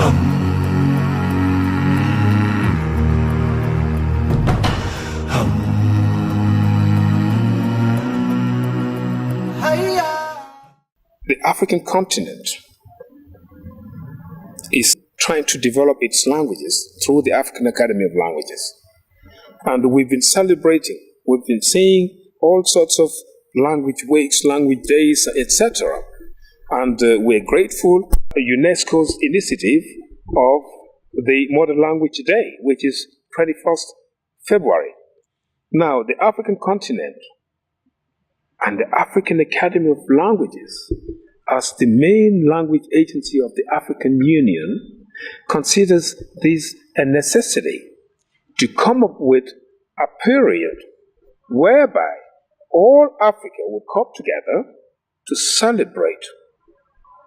The African continent is trying to develop its languages through the African Academy of Languages. And we've been celebrating, we've been saying all sorts of language weeks, language days, etc. And we're grateful for UNESCO's initiative of the Modern Language Day, which is 21st February. Now, the African continent and the African Academy of Languages, as the main language agency of the African Union, considers this a necessity to come up with a period whereby all Africa would come together to celebrate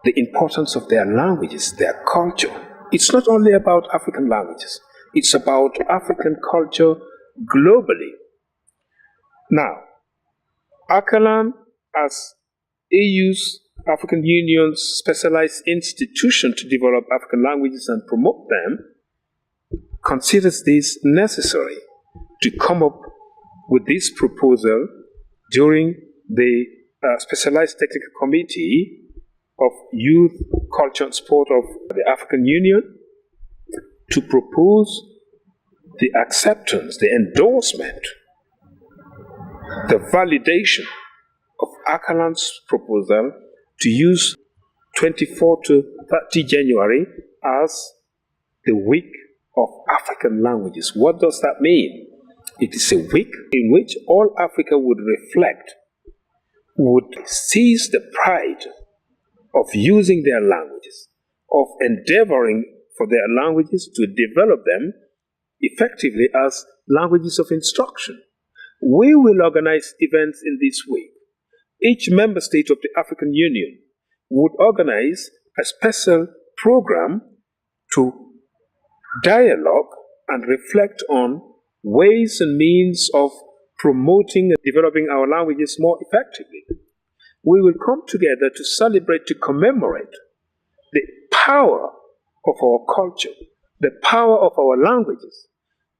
the importance of their languages, their culture. It's not only about African languages, it's about African culture globally. Now, ACALAN, as EU's African Union's specialized institution to develop African languages and promote them, considers this necessary to come up with this proposal during the Specialized Technical Committee of Youth, Culture and Sport of the African Union to propose the acceptance, the endorsement, the validation of ACALAN's proposal to use 24 to 30 January as the Week of African Languages. What does that mean? It is a week in which all Africa would reflect, would seize the pride of using their languages, of endeavoring for their languages to develop them effectively as languages of instruction. We will organize events in this week. Each member state of the African Union would organize a special program to dialogue and reflect on ways and means of promoting and developing our languages more effectively. We will come together to celebrate, to commemorate the power of our culture, the power of our languages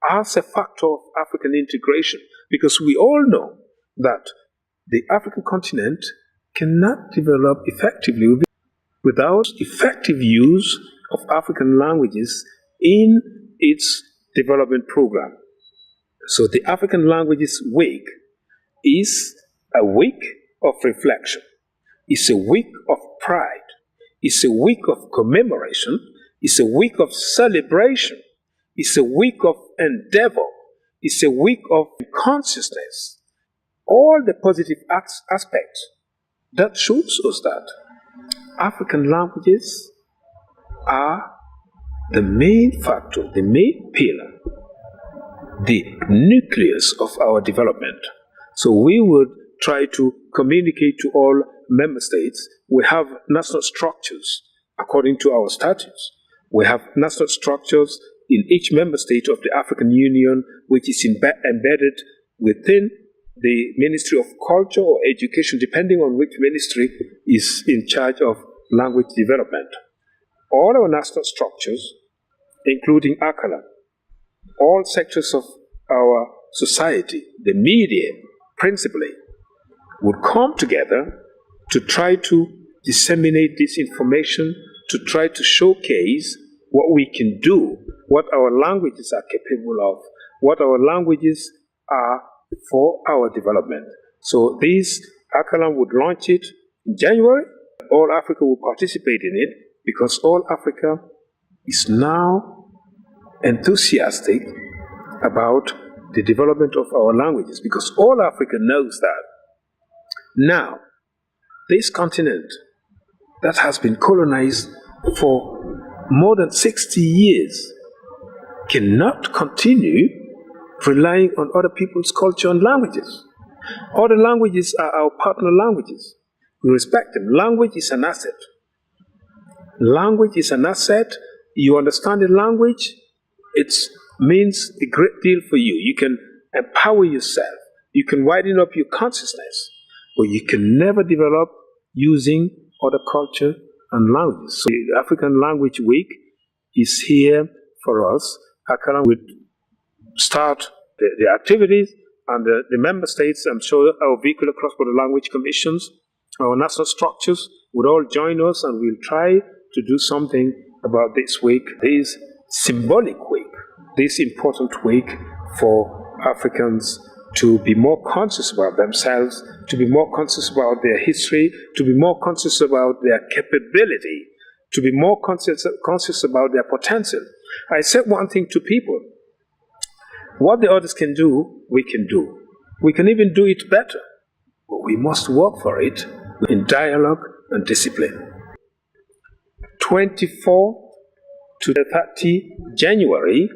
as a factor of African integration, because we all know that the African continent cannot develop effectively without effective use of African languages in its development program. So the African Languages Week is a week of reflection. It's a week of pride. It's a week of commemoration. It's a week of celebration. It's a week of endeavor. It's a week of consciousness. All the positive aspects that shows us that African languages are the main factor, the main pillar, the nucleus of our development. So we would try to communicate to all member states. We have national structures according to our statutes. We have national structures in each member state of the African Union, which is embedded within the Ministry of Culture or Education, depending on which ministry is in charge of language development. All our national structures, including ACALAN, all sectors of our society, the media principally, would come together to try to disseminate this information, to try to showcase what we can do, what our languages are capable of, what our languages are for our development. So this ACALAN would launch it in January. All Africa will participate in it because all Africa is now enthusiastic about the development of our languages, because all Africa knows that now this continent that has been colonized for more than 60 years cannot continue relying on other people's culture and languages. Other languages are our partner languages. We respect them. Language is an asset. Language is an asset. You understand the language, it means a great deal for you. You can empower yourself. You can widen up your consciousness. But you can never develop using other culture and languages. So the African Language Week is here for us. ACALAN will start the activities, and the member states, I'm sure our vehicular cross-border language commissions, our national structures would all join us, and we'll try to do something about this week, this symbolic week, this important week for Africans to be more conscious about themselves, to be more conscious about their history, to be more conscious about their capability, to be more conscious about their potential. I said one thing to people: what the others can do, we can do. We can even do it better, but we must work for it in dialogue and discipline. 24 to 30 January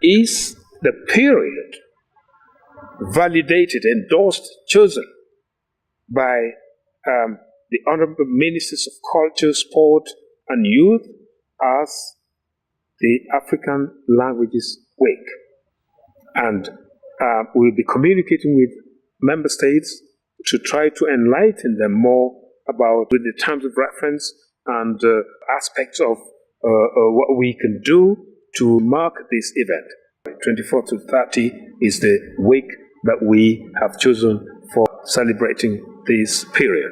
is the period validated, endorsed, chosen by the Honorable Ministers of Culture, Sport and Youth as the African Languages Week. And we'll be communicating with member states to try to enlighten them more about the terms of reference and aspects of what we can do to mark this event. 24 to 30 is the week that we have chosen for celebrating this period.